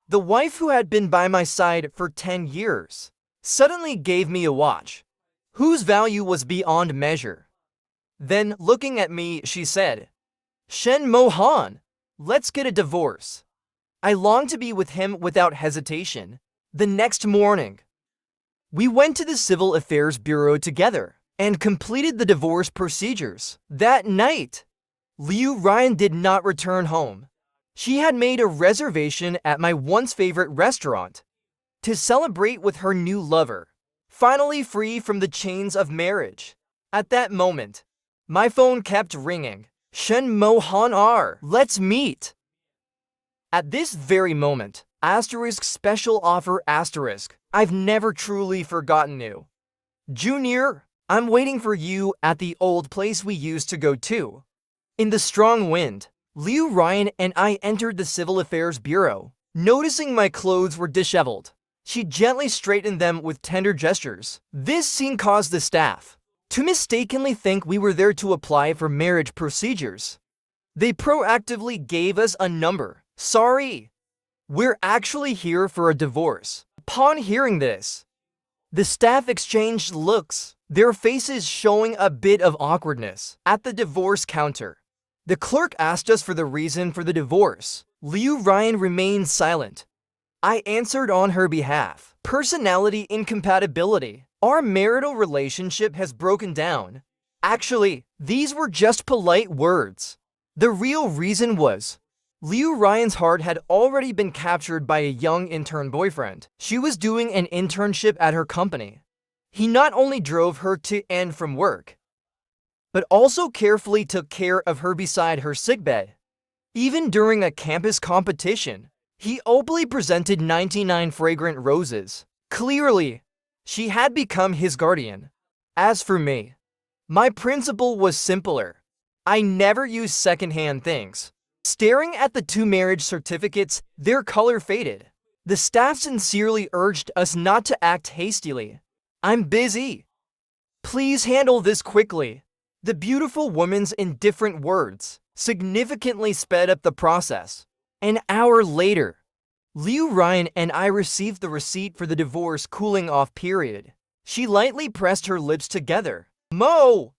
The wife who had been by my side for 10 years suddenly gave me a watch, whose value was beyond measure. Then, looking at me, she said, "Shen Mohan, let's get a divorce." I longed to be with him without hesitation. The next morning, we went to the Civil Affairs Bureau together and completed the divorce procedures. That night, Liu Ryan did not return home. She had made a reservation at my once favorite restaurant to celebrate with her new lover, finally free from the chains of marriage. At that moment, my phone kept ringing. "Shen Mohan R, let's meet." At this very moment, special offer I've never truly forgotten you. Junior, I'm waiting for you at the old place we used to go to. In the strong wind, Liu Ryan and I entered the Civil Affairs Bureau. Noticing my clothes were disheveled, she gently straightened them with tender gestures. This scene caused the staff to mistakenly think we were there to apply for marriage procedures. They proactively gave us a number. "Sorry, we're actually here for a divorce." Upon hearing this, the staff exchanged looks, their faces showing a bit of awkwardness. At the divorce counter, the clerk asked us for the reason for the divorce. Liu Ryan remained silent. I answered on her behalf. "Personality incompatibility. Our marital relationship has broken down." Actually, these were just polite words. The real reason was, Liu Ryan's heart had already been captured by a young intern boyfriend. She was doing an internship at her company. He not only drove her to and from work, but also carefully took care of her beside her sickbed. Even during a campus competition, he openly presented 99 fragrant roses. Clearly, she had become his guardian. As for me, my principle was simpler. I never used secondhand things. Staring at the two marriage certificates, their color faded. The staff sincerely urged us not to act hastily. "I'm busy. Please handle this quickly." The beautiful woman's indifferent words significantly sped up the process. An hour later, Liu Ryan and I received the receipt for the divorce cooling-off period. She lightly pressed her lips together.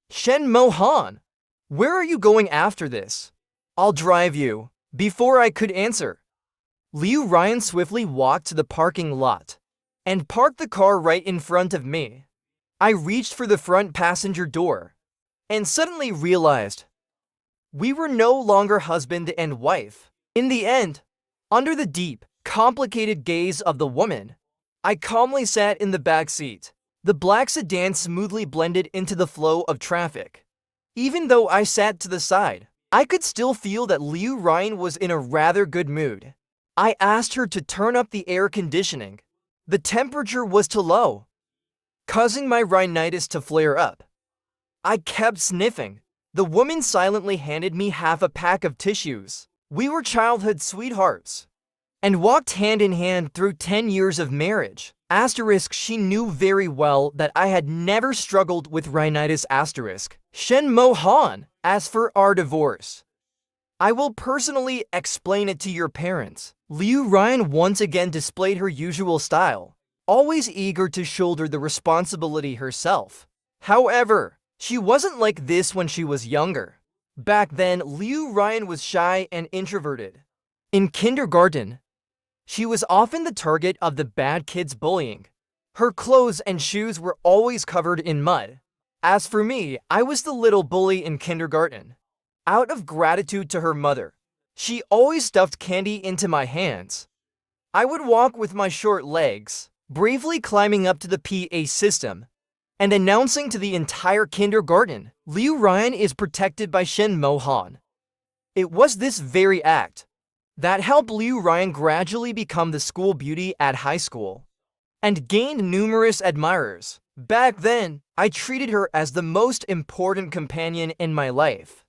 "Shen Mohan, where are you going after this?" "I'll drive you." Before I could answer, Liu Ryan swiftly walked to the parking lot and parked the car right in front of me. I reached for the front passenger door and suddenly realized we were no longer husband and wife. In the end, under the deep, complicated gaze of the woman, I calmly sat in the back seat. The black sedan smoothly blended into the flow of traffic. Even though I sat to the side, I could still feel that Liu Ryan was in a rather good mood. I asked her to turn up the air conditioning. The temperature was too low, causing my rhinitis to flare up. I kept sniffing. The woman silently handed me half a pack of tissues. We were childhood sweethearts and walked hand in hand through 10 years of marriage. She knew very well that I had never struggled with rhinitis. "Shen Mohan, as for our divorce, I will personally explain it to your parents." Liu Ryan once again displayed her usual style, always eager to shoulder the responsibility herself. However, she wasn't like this when she was younger. Back then, Liu Ryan was shy and introverted. In kindergarten, she was often the target of the bad kids' bullying. Her clothes and shoes were always covered in mud. As for me, I was the little bully in kindergarten. Out of gratitude to her mother, she always stuffed candy into my hands. I would walk with my short legs, bravely climbing up to the PA system and announcing to the entire kindergarten, "Liu Ryan is protected by Shen Mohan." It was this very act that helped Liu Ryan gradually become the school beauty at high school and gained numerous admirers. Back then, I treated her as the most important companion in my life.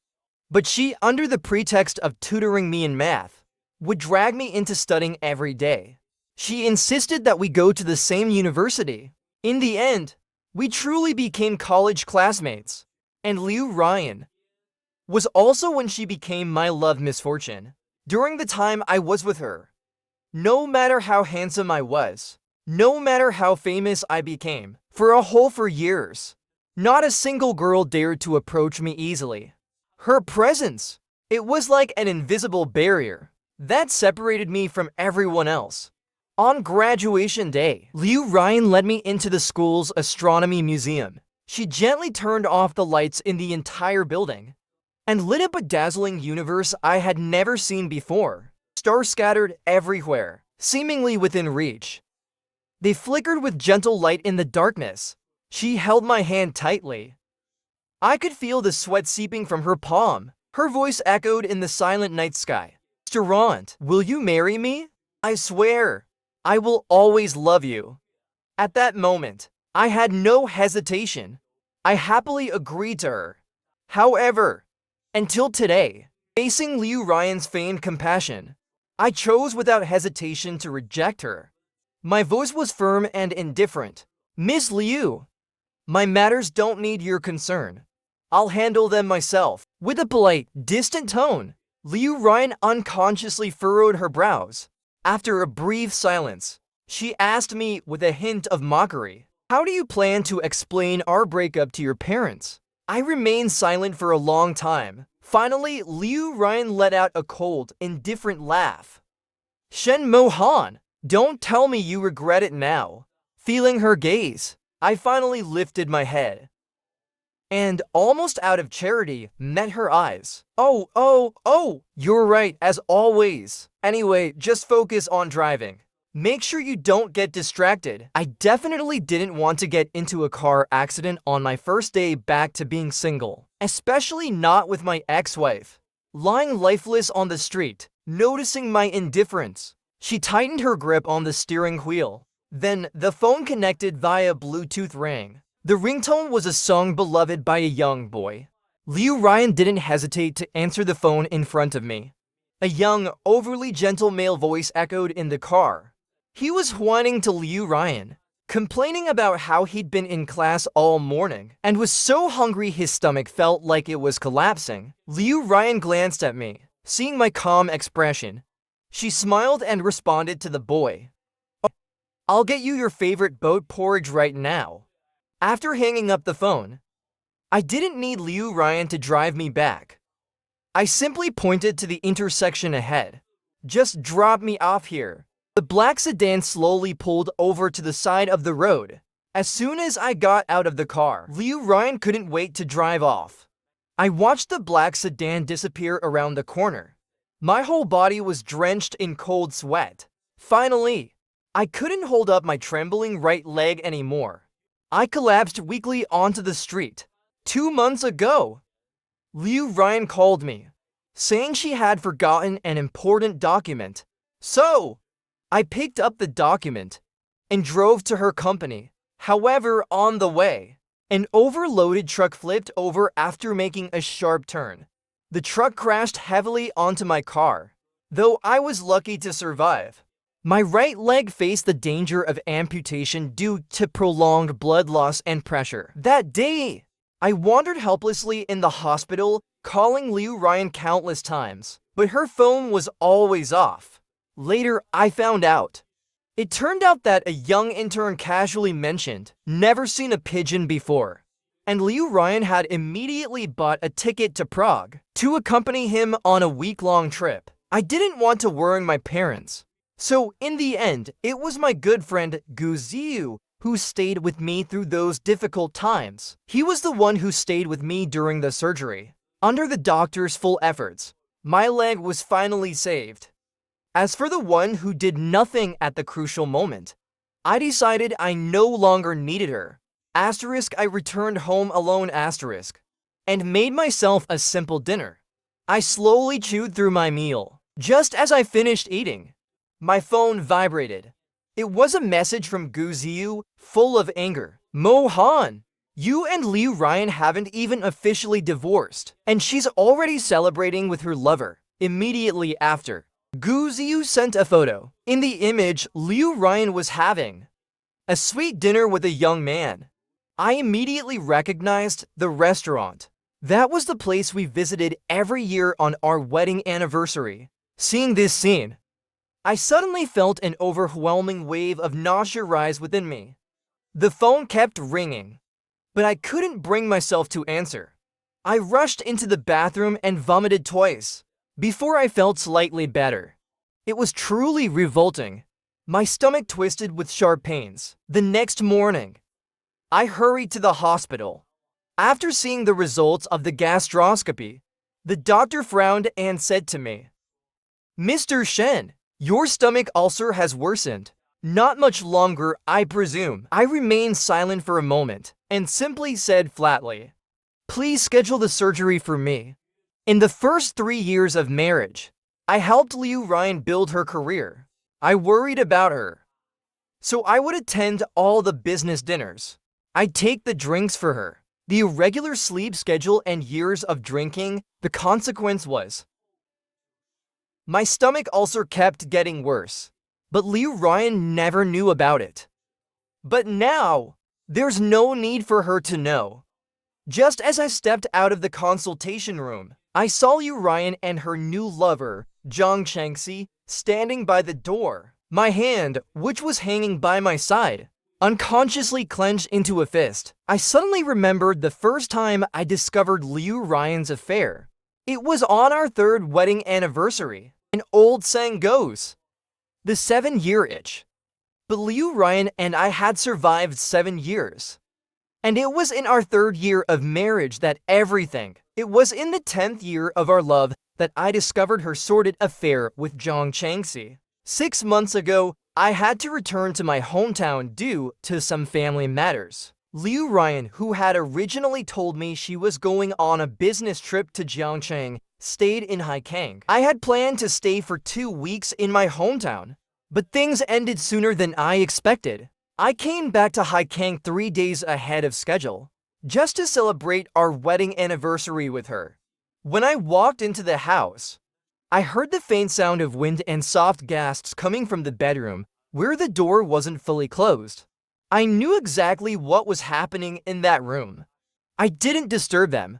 But she, under the pretext of tutoring me in math, would drag me into studying every day. She insisted that we go to the same university. In the end, we truly became college classmates. And Liu Ryan was also when she became my love misfortune. During the time I was with her, No matter how handsome I was, no matter how famous I became, for a whole 4 years, not a single girl dared to approach me easily. Her presence, it was like an invisible barrier that separated me from everyone else. On graduation day, Liu Ryan led me into the school's astronomy museum. She gently turned off the lights in the entire building and lit up a dazzling universe I had never seen before. Stars scattered everywhere, seemingly within reach. They flickered with gentle light in the darkness. She held my hand tightly. I could feel the sweat seeping from her palm. Her voice echoed in the silent night sky. Durant, will you marry me? I swear, I will always love you. At that moment, I had no hesitation. I happily agreed to her. However, until today, facing Liu Ryan's feigned compassion, I chose without hesitation to reject her. My voice was firm and indifferent. Miss Liu, my matters don't need your concern. I'll handle them myself. With a polite, distant tone, Liu Ryan unconsciously furrowed her brows. After a brief silence, she asked me with a hint of mockery, how do you plan to explain our breakup to your parents? I remained silent for a long time. Finally, Liu Ryan let out a cold, indifferent laugh. Shen Mohan, don't tell me you regret it now. Feeling her gaze, I finally lifted my head and, almost out of charity, met her eyes. Oh, you're right, as always. Anyway, just focus on driving. Make sure you don't get distracted. I definitely didn't want to get into a car accident on my first day back to being single, especially not with my ex-wife. Lying lifeless on the street, noticing my indifference, she tightened her grip on the steering wheel. Then, the phone connected via Bluetooth rang. The ringtone was a song beloved by a young boy. Liu Ryan didn't hesitate to answer the phone in front of me. A young, overly gentle male voice echoed in the car. He was whining to Liu Ryan, complaining about how he'd been in class all morning and was so hungry his stomach felt like it was collapsing. Liu Ryan glanced at me, seeing my calm expression. She smiled and responded to the boy. I'll get you your favorite boat porridge right now. After hanging up the phone, I didn't need Liu Ryan to drive me back. I simply pointed to the intersection ahead. Just drop me off here. The black sedan slowly pulled over to the side of the road. As soon as I got out of the car, Liu Ryan couldn't wait to drive off. I watched the black sedan disappear around the corner. My whole body was drenched in cold sweat. Finally, I couldn't hold up my trembling right leg anymore. I collapsed weakly onto the street. 2 months ago, Liu Ryan called me, saying she had forgotten an important document. So, I picked up the document and drove to her company. However, on the way, an overloaded truck flipped over after making a sharp turn. The truck crashed heavily onto my car, though I was lucky to survive. My right leg faced the danger of amputation due to prolonged blood loss and pressure. That day, I wandered helplessly in the hospital, calling Liu Ryan countless times, but her phone was always off. Later, I found out. It turned out that a young intern casually mentioned, never seen a pigeon before, and Liu Ryan had immediately bought a ticket to Prague to accompany him on a week-long trip. I didn't want to worry my parents. So, in the end, it was my good friend Gu Ziyu who stayed with me through those difficult times. He was the one who stayed with me during the surgery. Under the doctor's full efforts, my leg was finally saved. As for the one who did nothing at the crucial moment, I decided I no longer needed her. I returned home alone and made myself a simple dinner. I slowly chewed through my meal. Just as I finished eating, my phone vibrated. It was a message from Gu Ziyu, full of anger. Mohan, you and Liu Ryan haven't even officially divorced, and she's already celebrating with her lover. Immediately after, Gu Ziyu sent a photo. In the image, Liu Ryan was having a sweet dinner with a young man. I immediately recognized the restaurant. That was the place we visited every year on our wedding anniversary. Seeing this scene, I suddenly felt an overwhelming wave of nausea rise within me. The phone kept ringing, but I couldn't bring myself to answer. I rushed into the bathroom and vomited twice before I felt slightly better. It was truly revolting. My stomach twisted with sharp pains. The next morning, I hurried to the hospital. After seeing the results of the gastroscopy, the doctor frowned and said to me, "Mr. Shen, your stomach ulcer has worsened. Not much longer, I presume." I remained silent for a moment and simply said flatly, "Please schedule the surgery for me." In the first 3 years of marriage, I helped Liu Ryan build her career. I worried about her, so I would attend all the business dinners. I'd take the drinks for her. The irregular sleep schedule and years of drinking, the consequence was my stomach ulcer kept getting worse, but Liu Ryan never knew about it. But now, there's no need for her to know. Just as I stepped out of the consultation room, I saw Liu Ryan and her new lover, Zhang Chengxi, standing by the door. My hand, which was hanging by my side, unconsciously clenched into a fist. I suddenly remembered the first time I discovered Liu Ryan's affair. It was on our 3rd wedding anniversary. An old saying goes, the 7-year itch. But Liu Ryan and I had survived 7 years. And it was in our 3rd year of marriage that everything. It was in the 10th year of our love that I discovered her sordid affair with Zhang Chengxi. 6 months ago, I had to return to my hometown due to some family matters. Liu Ryan, who had originally told me she was going on a business trip to Jiangcheng, stayed in Haikang. I had planned to stay for 2 weeks in my hometown, but things ended sooner than I expected. I came back to Haikang 3 days ahead of schedule, just to celebrate our wedding anniversary with her. When I walked into the house, I heard the faint sound of wind and soft gasps coming from the bedroom, where the door wasn't fully closed. I knew exactly what was happening in that room. I didn't disturb them.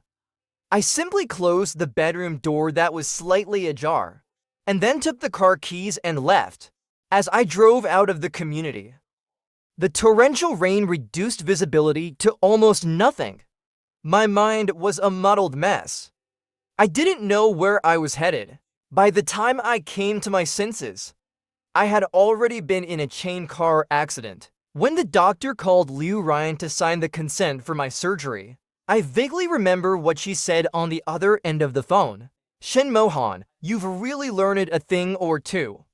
I simply closed the bedroom door that was slightly ajar, and then took the car keys and left. As I drove out of the community, the torrential rain reduced visibility to almost nothing. My mind was a muddled mess. I didn't know where I was headed. By the time I came to my senses, I had already been in a chain car accident. When the doctor called Liu Ryan to sign the consent for my surgery, I vaguely remember what she said on the other end of the phone. "Shen Mohan, you've really learned a thing or two.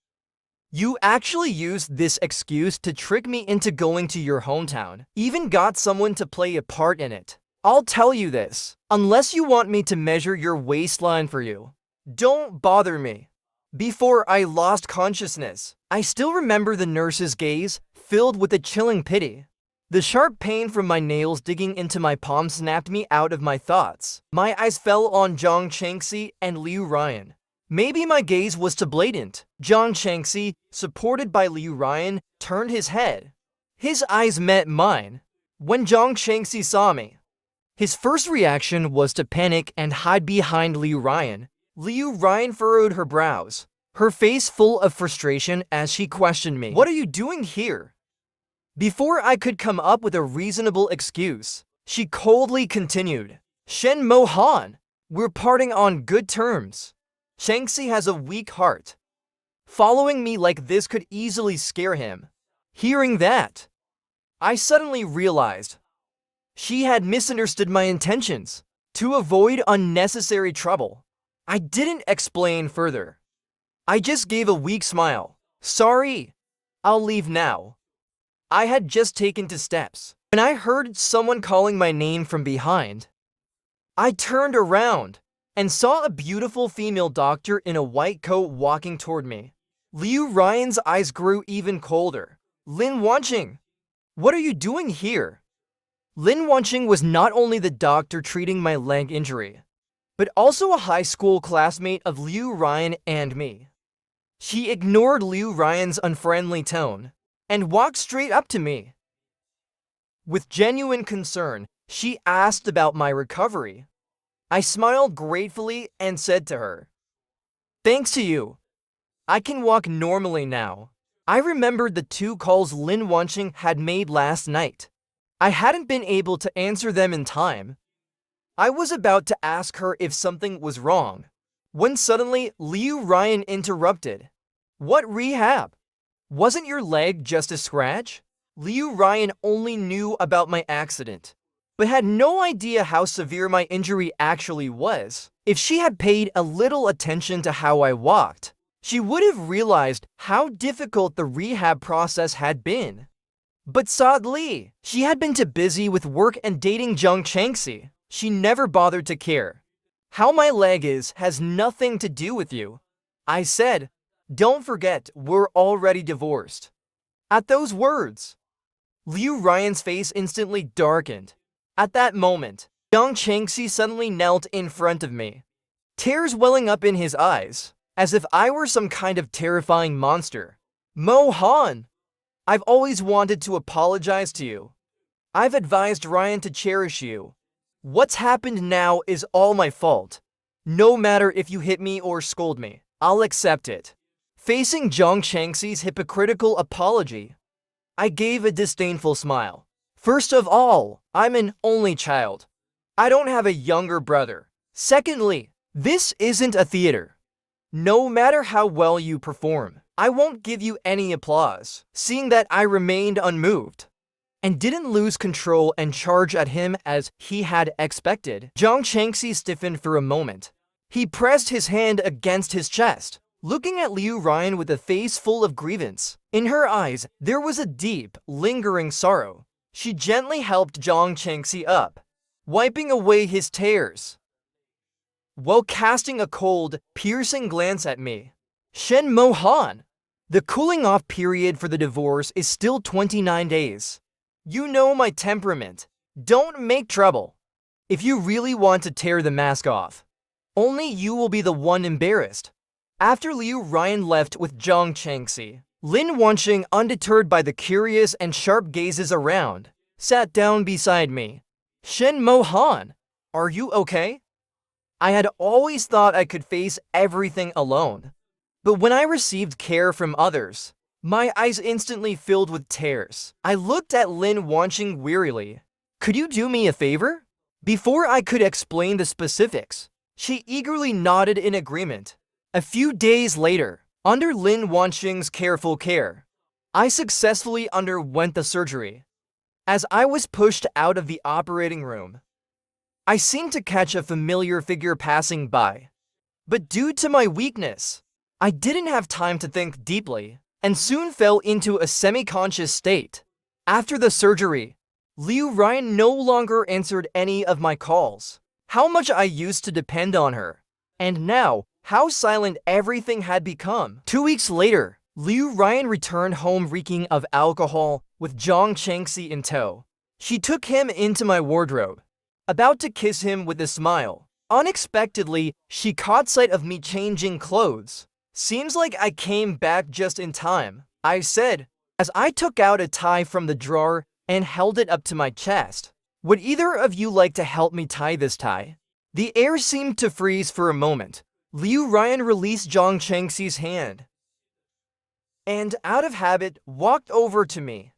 You actually used this excuse to trick me into going to your hometown. Even got someone to play a part in it. I'll tell you this, unless you want me to measure your waistline for you, don't bother me." Before I lost consciousness, I still remember the nurse's gaze, filled with a chilling pity. The sharp pain from my nails digging into my palm snapped me out of my thoughts. My eyes fell on Zhang Chengxi and Liu Ryan. Maybe my gaze was too blatant. Zhang Chengxi, supported by Liu Ryan, turned his head. His eyes met mine. When Zhang Chengxi saw me, his first reaction was to panic and hide behind Liu Ryan. Liu Ryan furrowed her brows, her face full of frustration as she questioned me. "What are you doing here?" Before I could come up with a reasonable excuse, she coldly continued, "Shen Mohan, we're parting on good terms. Chengxi has a weak heart. Following me like this could easily scare him." Hearing that, I suddenly realized she had misunderstood my intentions. To avoid unnecessary trouble, I didn't explain further. I just gave a weak smile. "Sorry, I'll leave now." I had just taken 2 steps when I heard someone calling my name from behind. I turned around and saw a beautiful female doctor in a white coat walking toward me. Liu Ryan's eyes grew even colder. "Lin Wanqing, what are you doing here?" Lin Wanqing was not only the doctor treating my leg injury, but also a high school classmate of Liu Ryan and me. She ignored Liu Ryan's unfriendly tone and walked straight up to me. With genuine concern, she asked about my recovery. I smiled gratefully and said to her, "Thanks to you, I can walk normally now. I remembered the 2 calls Lin Wanqing had made last night. I hadn't been able to answer them in time. I was about to ask her if something was wrong, when suddenly Liu Ryan interrupted. What rehab? Wasn't your leg just a scratch? Liu Ryan only knew about my accident, but had no idea how severe my injury actually was. If she had paid a little attention to how I walked, she would have realized how difficult the rehab process had been. But sadly, she had been too busy with work and dating Zhang Changxi. She never bothered to care. How my leg is has nothing to do with you. I said, don't forget, we're already divorced. At those words, Liu Ryan's face instantly darkened. At that moment, Zhang Changxi suddenly knelt in front of me, tears welling up in his eyes, as if I were some kind of terrifying monster. Mo Han, I've always wanted to apologize to you. I've advised Ryan to cherish you. What's happened now is all my fault. No matter if you hit me or scold me, I'll accept it. Facing Zhang Changxi's hypocritical apology, I gave a disdainful smile. First of all, I'm an only child. I don't have a younger brother. Secondly, this isn't a theater. No matter how well you perform, I won't give you any applause. Seeing that I remained unmoved and didn't lose control and charge at him as he had expected, Zhang Changxi stiffened for a moment. He pressed his hand against his chest, looking at Liu Ryan with a face full of grievance. In her eyes, there was a deep, lingering sorrow. She gently helped Zhang Changxi up, wiping away his tears, while casting a cold, piercing glance at me. Shen Mo Han, the cooling-off period for the divorce is still 29 days. You know my temperament. Don't make trouble. If you really want to tear the mask off, only you will be the one embarrassed. After Liu Ryan left with Zhang Changxi, Lin Wanqing, undeterred by the curious and sharp gazes around, sat down beside me. Shen Mo Han, are you okay? I had always thought I could face everything alone, but when I received care from others, my eyes instantly filled with tears. I looked at Lin Wanqing wearily. Could you do me a favor? Before I could explain the specifics, she eagerly nodded in agreement. A few days later, under Lin Wanqing's careful care, I successfully underwent the surgery. As I was pushed out of the operating room, I seemed to catch a familiar figure passing by. But due to my weakness, I didn't have time to think deeply, and soon fell into a semi-conscious state. After the surgery, Liu Ryan no longer answered any of my calls. How much I used to depend on her, and now how silent everything had become. 2 weeks later, Liu Ryan returned home reeking of alcohol with Zhang Changxi in tow. She took him into my wardrobe, about to kiss him with a smile. Unexpectedly, she caught sight of me changing clothes. Seems like I came back just in time, I said, as I took out a tie from the drawer and held it up to my chest. Would either of you like to help me tie this tie? The air seemed to freeze for a moment. Liu Ryan released Zhang Changxi's hand and, out of habit, walked over to me,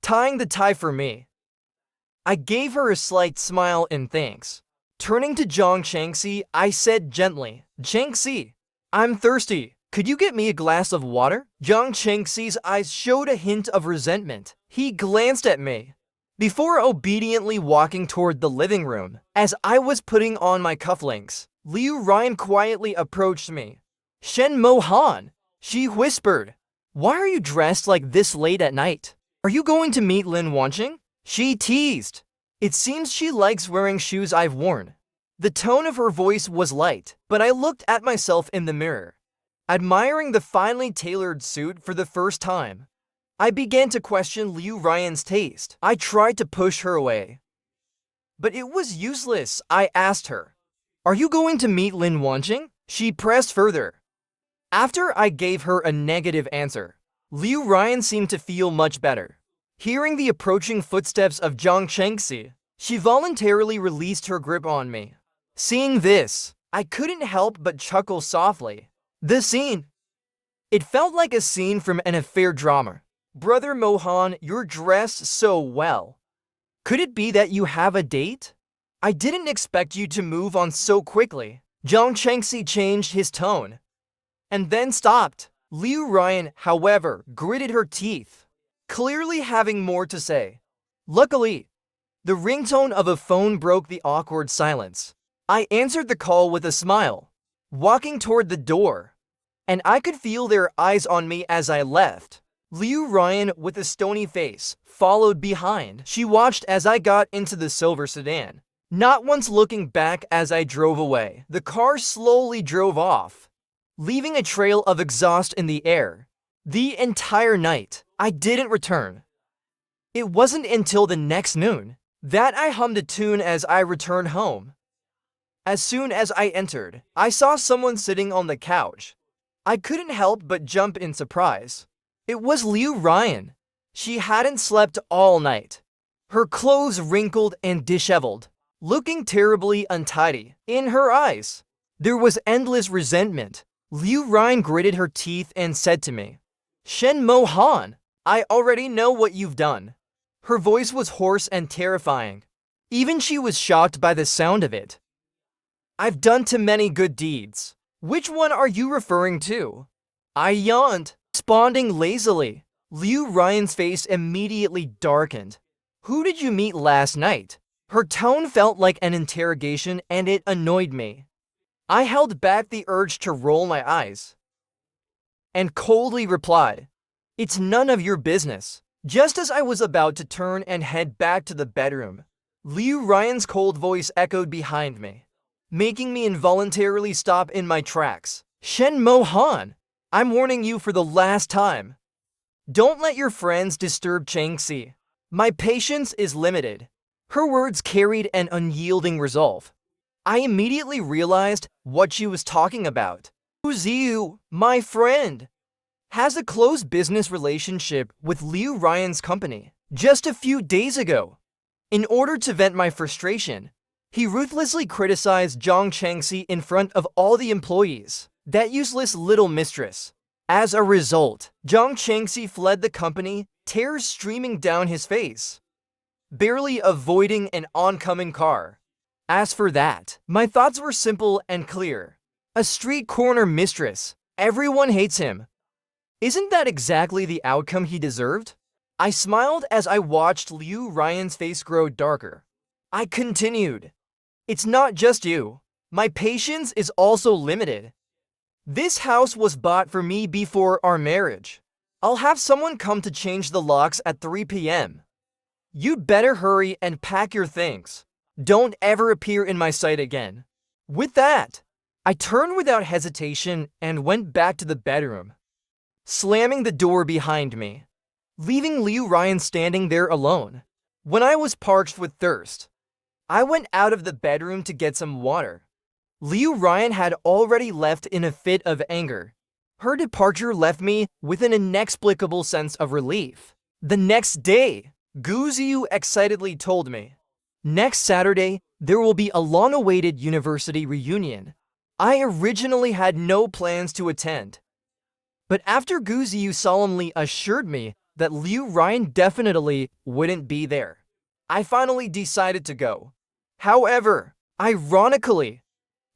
tying the tie for me. I gave her a slight smile in thanks. Turning to Zhang Changxi, I said gently, Changxi, I'm thirsty. Could you get me a glass of water? Zhang Changxi's eyes showed a hint of resentment. He glanced at me before obediently walking toward the living room. As I was putting on my cufflinks, Liu Ryan quietly approached me. Shen Mo Han, she whispered. Why are you dressed like this late at night? Are you going to meet Lin Wanqing? She teased. It seems she likes wearing shoes I've worn. The tone of her voice was light, but I looked at myself in the mirror, admiring the finely tailored suit for the first time. I began to question Liu Ryan's taste. I tried to push her away, but it was useless. I asked her, are you going to meet Lin Wanqing? She pressed further. After I gave her a negative answer, Liu Ryan seemed to feel much better. Hearing the approaching footsteps of Zhang Changxi, she voluntarily released her grip on me. Seeing this, I couldn't help but chuckle softly. The scene It felt like a scene from an affair drama. Brother Mohan, you're dressed so well. Could it be that you have a date? I didn't expect you to move on so quickly. Zhang Chengxi changed his tone and then stopped. Liu Ryan, however, gritted her teeth, clearly having more to say. Luckily, the ringtone of a phone broke the awkward silence. I answered the call with a smile, walking toward the door, and I could feel their eyes on me as I left. Liu Ryan, with a stony face, followed behind. She watched as I got into the silver sedan, not once looking back as I drove away. The car slowly drove off, leaving a trail of exhaust in the air. The entire night, I didn't return. It wasn't until the next noon that I hummed a tune as I returned home. As soon as I entered, I saw someone sitting on the couch. I couldn't help but jump in surprise. It was Liu Ryan. She hadn't slept all night, her clothes wrinkled and disheveled, looking terribly untidy. In her eyes, there was endless resentment. Liu Ryan gritted her teeth and said to me, "Shen Mohan, I already know what you've done." Her voice was hoarse and terrifying. Even she was shocked by the sound of it. "I've done too many good deeds. Which one are you referring to?" I yawned, responding lazily. Liu Ryan's face immediately darkened. "Who did you meet last night?" Her tone felt like an interrogation and it annoyed me. I held back the urge to roll my eyes and coldly replied, "It's none of your business." Just as I was about to turn and head back to the bedroom, Liu Ryan's cold voice echoed behind me, making me involuntarily stop in my tracks. "Shen Mohan, I'm warning you for the last time. Don't let your friends disturb Chengxi. My patience is limited." Her words carried an unyielding resolve. I immediately realized what she was talking about. Hu Ziyu, my friend, has a close business relationship with Liu Ryan's company. Just a few days ago, in order to vent my frustration, he ruthlessly criticized Zhang Chengxi in front of all the employees. That useless little mistress. As a result, Zhang Chengxi fled the company, tears streaming down his face, barely avoiding an oncoming car. As for that, my thoughts were simple and clear. A street corner mistress. Everyone hates him. Isn't that exactly the outcome he deserved? I smiled as I watched Liu Ryan's face grow darker. I continued, "It's not just you. My patience is also limited. This house was bought for me before our marriage. I'll have someone come to change the locks at 3 p.m. You'd better hurry and pack your things. Don't ever appear in my sight again." With that, I turned without hesitation and went back to the bedroom, slamming the door behind me, leaving Liu Ryan standing there alone. When I was parched with thirst, I went out of the bedroom to get some water. Liu Ryan had already left in a fit of anger. Her departure left me with an inexplicable sense of relief. The next day, Gu Ziyu excitedly told me, "Next Saturday, there will be a long-awaited university reunion." I originally had no plans to attend, but after Gu Ziyu solemnly assured me that Liu Ryan definitely wouldn't be there, I finally decided to go. However, ironically,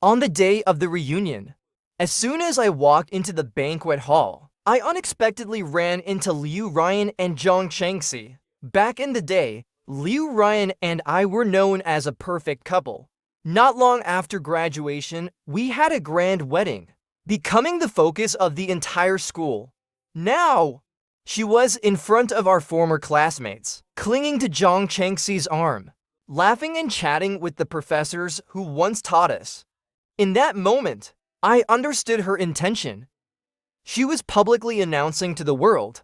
on the day of the reunion, as soon as I walked into the banquet hall, I unexpectedly ran into Liu Ryan and Zhang Chengxi. Back in the day, Liu Ryan and I were known as a perfect couple. Not long after graduation, we had a grand wedding, becoming the focus of the entire school. Now, she was in front of our former classmates, clinging to Zhang Chengxi's arm, laughing and chatting with the professors who once taught us. In that moment, I understood her intention. She was publicly announcing to the world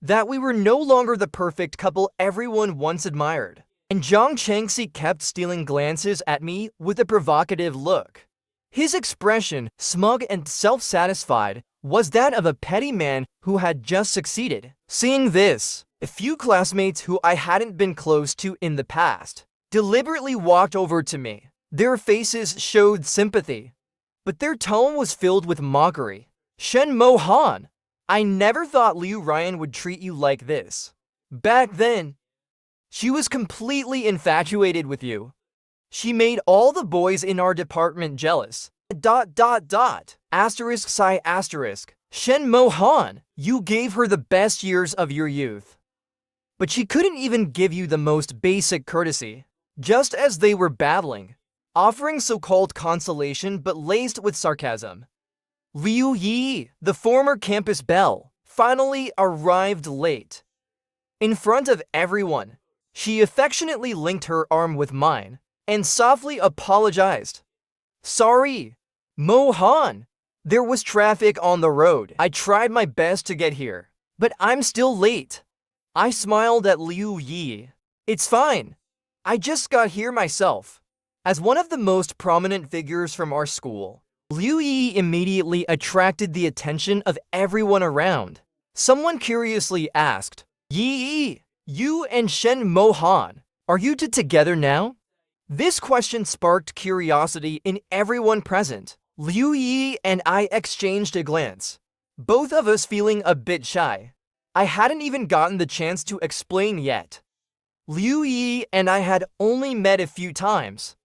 that we were no longer the perfect couple everyone once admired. And Zhang Chengxi kept stealing glances at me with a provocative look. His expression, smug and self-satisfied, was that of a petty man who had just succeeded. Seeing this, a few classmates who I hadn't been close to in the past deliberately walked over to me. Their faces showed sympathy, but their tone was filled with mockery. Shen Mohan, I never thought Liu Ryan would treat you like this. Back then, she was completely infatuated with you. She made all the boys in our department jealous. ... Asterisk sigh asterisk. Shen Mohan, you gave her the best years of your youth. But she couldn't even give you the most basic courtesy. Just as they were babbling, offering so-called consolation but laced with sarcasm, Liu Yi, the former campus belle, finally arrived late. In front of everyone, she affectionately linked her arm with mine and softly apologized. Sorry, Mohan. There was traffic on the road. I tried my best to get here, but I'm still late. I smiled at Liu Yi. It's fine. I just got here myself. As one of the most prominent figures from our school, Liu Yi immediately attracted the attention of everyone around. Someone curiously asked, Yi, you and Shen Mohan, are you two together now? This question sparked curiosity in everyone present. Liu Yi and I exchanged a glance, both of us feeling a bit shy. I hadn't even gotten the chance to explain yet. Liu Yi and I had only met a few times.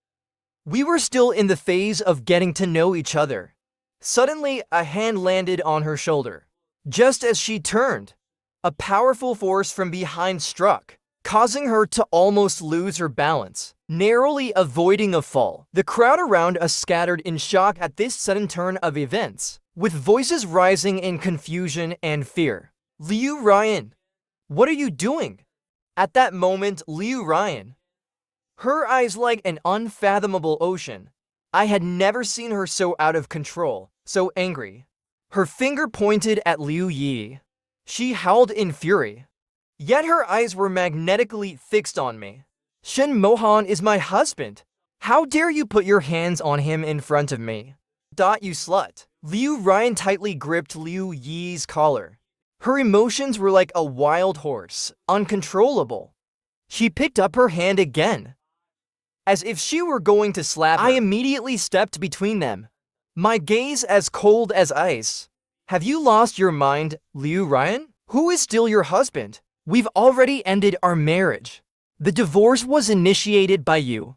We were still in the phase of getting to know each other. Suddenly, a hand landed on her shoulder. Just as she turned, a powerful force from behind struck, causing her to almost lose her balance, narrowly avoiding a fall. The crowd around us scattered in shock at this sudden turn of events, with voices rising in confusion and fear. Liu Ryan, what are you doing? At that moment, Liu Ryan, her eyes like an unfathomable ocean. I had never seen her so out of control, so angry. Her finger pointed at Liu Yi. She howled in fury. Yet her eyes were magnetically fixed on me. Shen Mohan is my husband. How dare you put your hands on him in front of me? You slut. Liu Ryan tightly gripped Liu Yi's collar. Her emotions were like a wild horse, uncontrollable. She picked up her hand again. As if she were going to slap her. I immediately stepped between them, my gaze as cold as ice. Have you lost your mind, Liu Ryan? Who is still your husband? We've already ended our marriage. The divorce was initiated by you.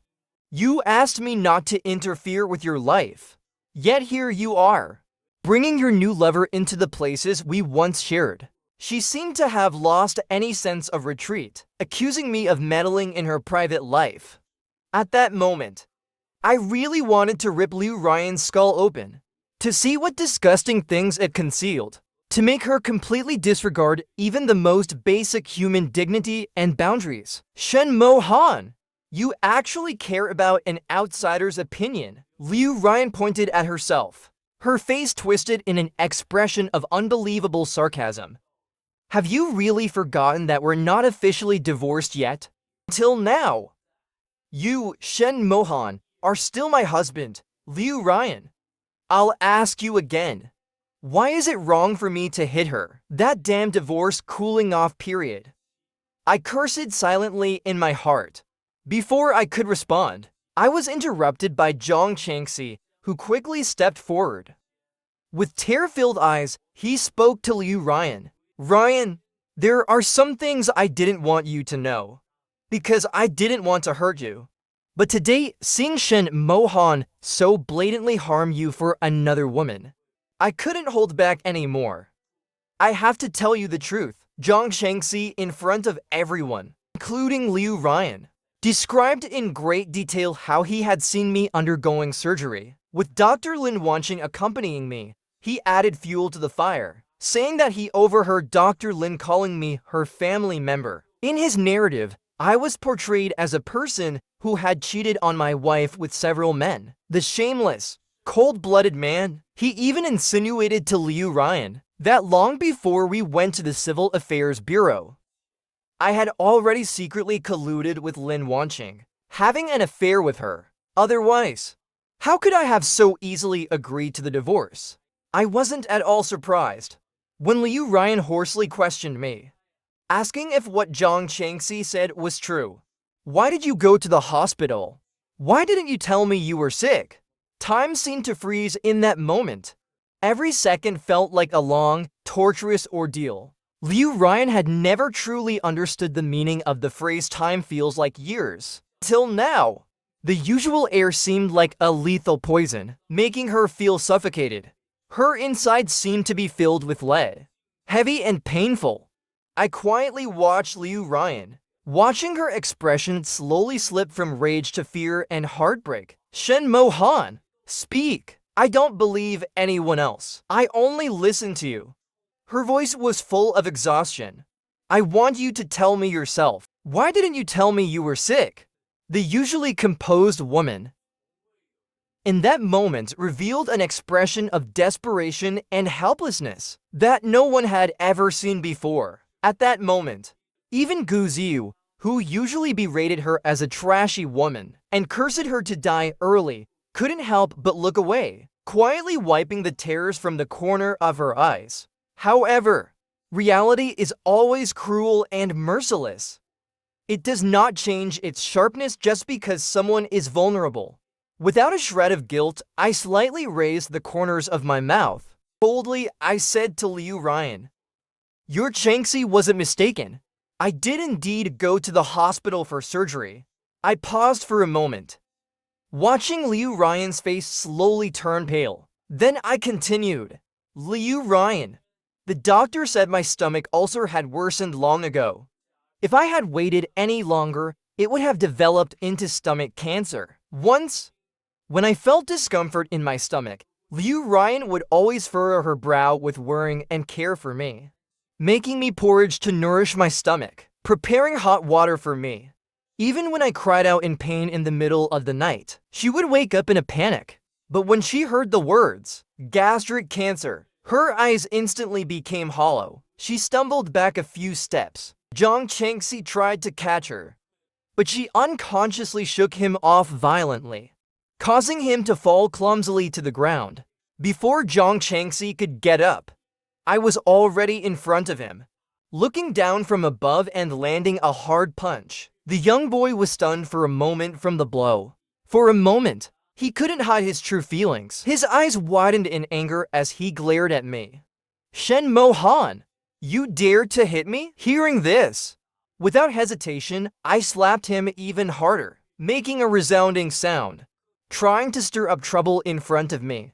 You asked me not to interfere with your life. Yet here you are, bringing your new lover into the places we once shared. She seemed to have lost any sense of retreat, accusing me of meddling in her private life. At that moment, I really wanted to rip Liu Ryan's skull open, to see what disgusting things it concealed, to make her completely disregard even the most basic human dignity and boundaries. Shen Mohan, you actually care about an outsider's opinion. Liu Ryan pointed at herself, her face twisted in an expression of unbelievable sarcasm. Have you really forgotten that we're not officially divorced yet? Until now. You, Shen Mohan, are still my husband, Liu Ryan. I'll ask you again. Why is it wrong for me to hit her? That damn divorce cooling off period. I cursed silently in my heart. Before I could respond, I was interrupted by Zhang Changxi, who quickly stepped forward. With tear-filled eyes, he spoke to Liu Ryan. Ryan, there are some things I didn't want you to know, because I didn't want to hurt you. But today, seeing Shen Mohan so blatantly harm you for another woman, I couldn't hold back anymore. I have to tell you the truth. Zhang Shengxi, in front of everyone, including Liu Ryan, described in great detail how he had seen me undergoing surgery. With Dr. Lin Wanqing accompanying me, he added fuel to the fire, saying that he overheard Dr. Lin calling me her family member. In his narrative, I was portrayed as a person who had cheated on my wife with several men. The shameless, cold-blooded man. He even insinuated to Liu Ryan that long before we went to the Civil Affairs Bureau, I had already secretly colluded with Lin Wanqing, having an affair with her. Otherwise, how could I have so easily agreed to the divorce? I wasn't at all surprised when Liu Ryan hoarsely questioned me, asking if what Zhang Changxi said was true. Why did you go to the hospital? Why didn't you tell me you were sick? Time seemed to freeze in that moment. Every second felt like a long, torturous ordeal. Liu Ryan had never truly understood the meaning of the phrase time feels like years. Till now, the usual air seemed like a lethal poison, making her feel suffocated. Her insides seemed to be filled with lead, heavy and painful. I quietly watched Liu Ryan, watching her expression slowly slip from rage to fear and heartbreak. Shen Mohan, speak. I don't believe anyone else. I only listen to you. Her voice was full of exhaustion. I want you to tell me yourself. Why didn't you tell me you were sick? The usually composed woman, in that moment, revealed an expression of desperation and helplessness that no one had ever seen before. At that moment, even Gu Ziyu, who usually berated her as a trashy woman and cursed her to die early, couldn't help but look away, quietly wiping the tears from the corner of her eyes. However, reality is always cruel and merciless. It does not change its sharpness just because someone is vulnerable. Without a shred of guilt, I slightly raised the corners of my mouth. Boldly, I said to Liu Ryan, "Your Changxi wasn't mistaken. I did indeed go to the hospital for surgery." I paused for a moment, watching Liu Ryan's face slowly turn pale. Then I continued, "Liu Ryan, the doctor said my stomach ulcer had worsened long ago. If I had waited any longer, it would have developed into stomach cancer. Once, when I felt discomfort in my stomach, Liu Ryan would always furrow her brow with worrying and care for me, making me porridge to nourish my stomach, preparing hot water for me. Even when I cried out in pain in the middle of the night, she would wake up in a panic. But when she heard the words, gastric cancer, her eyes instantly became hollow. She stumbled back a few steps. Zhang Chengxi tried to catch her, but she unconsciously shook him off violently, causing him to fall clumsily to the ground. Before Zhang Chengxi could get up, I was already in front of him, looking down from above and landing a hard punch. The young boy was stunned for a moment from the blow. For a moment, he couldn't hide his true feelings. His eyes widened in anger as he glared at me. "Shen Mohan, you dared to hit me?" Hearing this, without hesitation, I slapped him even harder, making a resounding sound, trying to stir up trouble in front of me.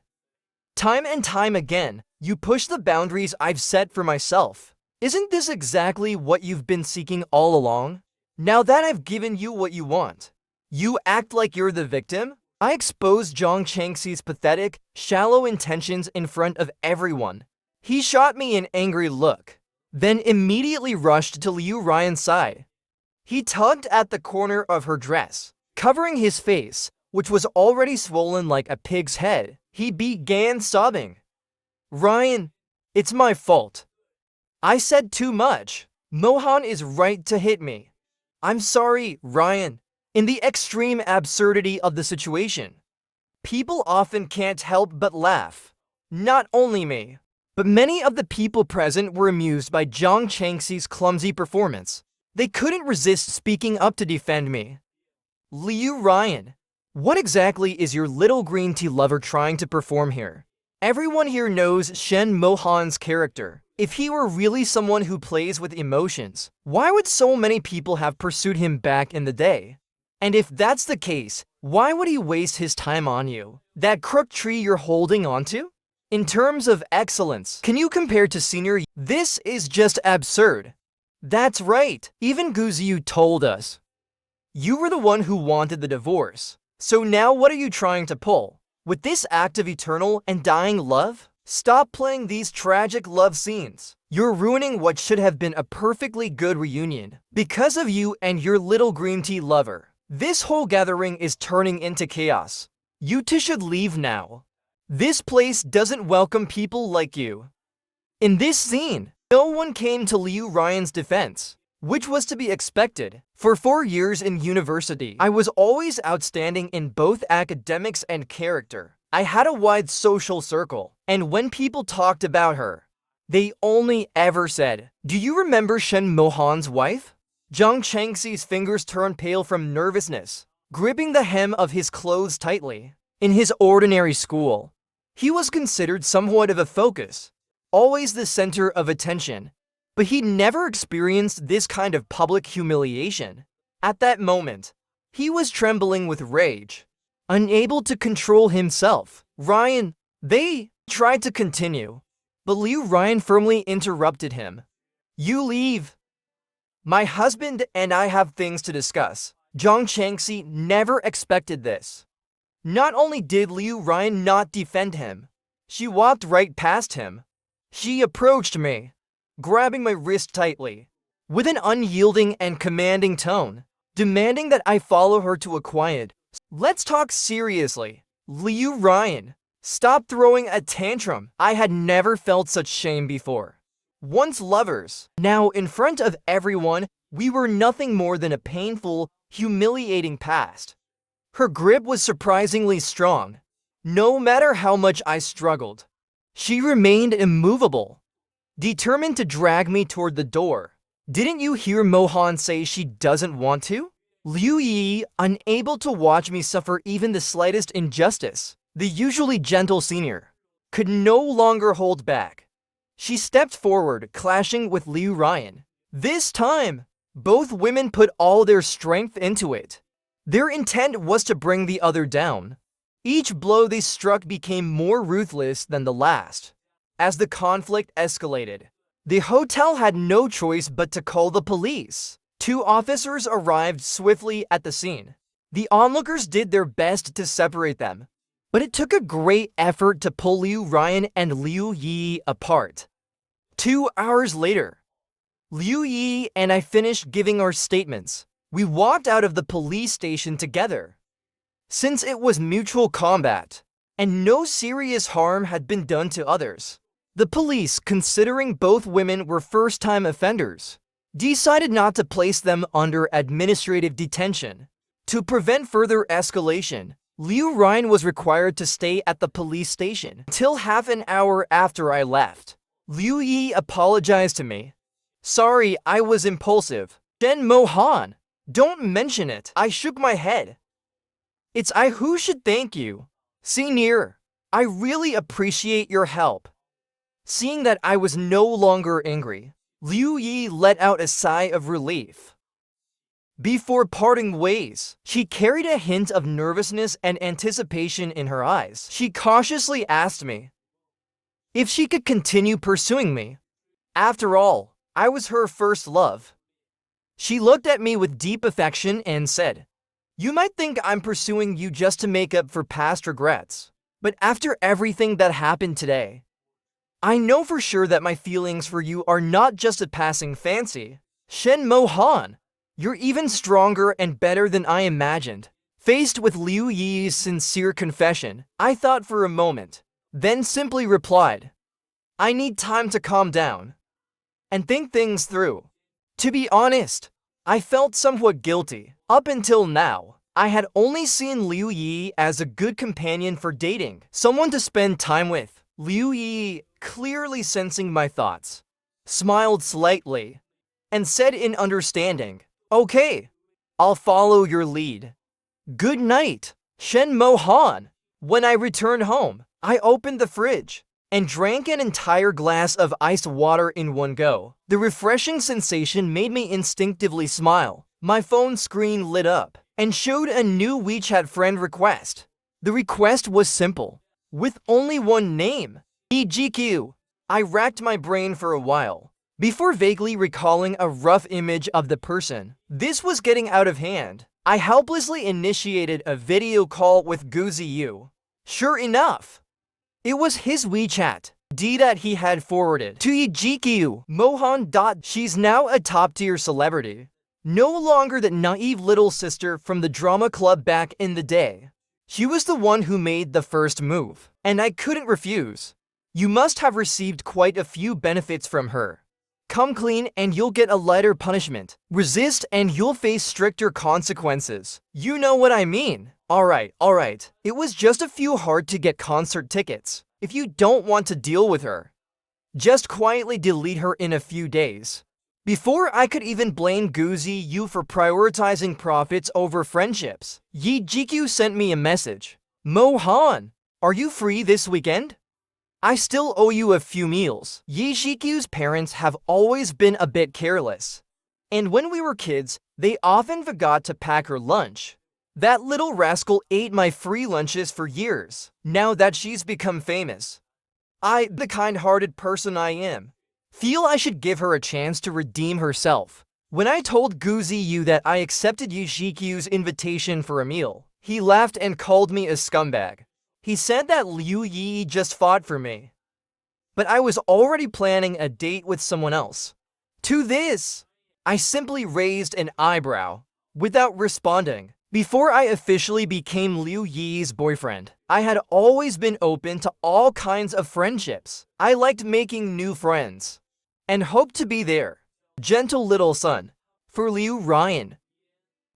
Time and time again, you push the boundaries I've set for myself. Isn't this exactly what you've been seeking all along? Now that I've given you what you want, you act like you're the victim? I exposed Zhang Chengxi's pathetic, shallow intentions in front of everyone. He shot me an angry look, then immediately rushed to Liu Ryan's side. He tugged at the corner of her dress, covering his face, which was already swollen like a pig's head. He began sobbing. "Ryan, it's my fault. I said too much. Mohan is right to hit me. I'm sorry, Ryan." In the extreme absurdity of the situation, people often can't help but laugh. Not only me, but many of the people present were amused by Zhang Chengxi's clumsy performance. They couldn't resist speaking up to defend me. "Liu Ryan, what exactly is your little green tea lover trying to perform here? Everyone here knows Shen Mohan's character. If he were really someone who plays with emotions, why would so many people have pursued him back in the day? And if that's the case, why would he waste his time on you? That crook tree you're holding onto? In terms of excellence, can you compare to senior? This is just absurd." "That's right. Even Gu Ziyu told us. You were the one who wanted the divorce. So now what are you trying to pull? With this act of eternal and dying love? Stop playing these tragic love scenes. You're ruining what should have been a perfectly good reunion because of you and your little green tea lover. This whole gathering is turning into chaos. You two should leave now. This place doesn't welcome people like you." In this scene, no one came to Liu Ryan's defense, which was to be expected. For 4 years in university, I was always outstanding in both academics and character. I had a wide social circle, and when people talked about her, they only ever said, "Do you remember Shen Mohan's wife?" Zhang Chengxi's fingers turned pale from nervousness, gripping the hem of his clothes tightly. In his ordinary school, He was considered somewhat of a focus, always the center of attention, but he never experienced this kind of public humiliation. At that moment, he was trembling with rage, unable to control himself. Ryan, they tried to continue, but Liu Ryan firmly interrupted him. You leave. My husband and I have things to discuss. Zhang Changxi never expected this. Not only did Liu Ryan not defend him, she walked right past him. She approached me, grabbing my wrist tightly, with an unyielding and commanding tone, demanding that I follow her to a quiet. Let's talk seriously. Liu Ryan, stop throwing a tantrum. I had never felt such shame before. Once lovers, now in front of everyone, we were nothing more than a painful, humiliating past. Her grip was surprisingly strong. No matter how much I struggled, she remained immovable, determined to drag me toward the door. Didn't you hear Mohan say she doesn't want to? Liu Yi, unable to watch me suffer even the slightest injustice, the usually gentle senior, could no longer hold back. She stepped forward, clashing with Liu Ryan. This time, both women put all their strength into it. Their intent was to bring the other down. Each blow they struck became more ruthless than the last. As the conflict escalated, the hotel had no choice but to call the police. 2 officers arrived swiftly at the scene. The onlookers did their best to separate them, but it took a great effort to pull Liu Ryan and Liu Yi apart. 2 hours later, Liu Yi and I finished giving our statements. We walked out of the police station together. Since it was mutual combat, and no serious harm had been done to others, the police, considering both women were first-time offenders, decided not to place them under administrative detention. To prevent further escalation, Liu Ryan was required to stay at the police station until half an hour after I left. Liu Yi apologized to me. Sorry, I was impulsive. Shen Mohan, don't mention it. I shook my head. It's I who should thank you. Senior, I really appreciate your help. Seeing that I was no longer angry, Liu Yi let out a sigh of relief. Before parting ways, she carried a hint of nervousness and anticipation in her eyes. She cautiously asked me if she could continue pursuing me. After all, I was her first love. She looked at me with deep affection and said, You might think I'm pursuing you just to make up for past regrets, but after everything that happened today, I know for sure that my feelings for you are not just a passing fancy. Shen Mohan, you're even stronger and better than I imagined. Faced with Liu Yi's sincere confession, I thought for a moment, then simply replied, I need time to calm down and think things through. To be honest, I felt somewhat guilty. Up until now, I had only seen Liu Yi as a good companion for dating, someone to spend time with. Liu Yi, clearly sensing my thoughts, smiled slightly and said in understanding, Okay, I'll follow your lead. Good night, Shen Mohan. When I returned home, I opened the fridge and drank an entire glass of iced water in one go. The refreshing sensation made me instinctively smile. My phone screen lit up and showed a new WeChat friend request. The request was simple, with only one name, EGQ. I racked my brain for a while, before vaguely recalling a rough image of the person. This was getting out of hand. I helplessly initiated a video call with Guzi Yu. Sure enough, it was his WeChat D that he had forwarded to EGQ. Mohan. She's now a top-tier celebrity. No longer the naive little sister from the drama club back in the day. She was the one who made the first move, and I couldn't refuse. You must have received quite a few benefits from her. Come clean and you'll get a lighter punishment. Resist and you'll face stricter consequences. You know what I mean. Alright. It was just a few hard-to-get concert tickets. If you don't want to deal with her, just quietly delete her in a few days. Before I could even blame Guzi Yu for prioritizing profits over friendships, Yi GQ sent me a message. Mohan, Are you free this weekend? I still owe you a few meals. Yi Jikyu's parents have always been a bit careless. And when we were kids, they often forgot to pack her lunch. That little rascal ate my free lunches for years. Now that she's become famous, the kind-hearted person I am, feel I should give her a chance to redeem herself. When I told Guzi Yu that I accepted Yi Jikyu's invitation for a meal, he laughed and called me a scumbag. He said that Liu Yi just fought for me, but I was already planning a date with someone else. To this, I simply raised an eyebrow without responding. Before I officially became Liu Yi's boyfriend, I had always been open to all kinds of friendships. I liked making new friends and hoped to be their gentle little son for Liu Ryan.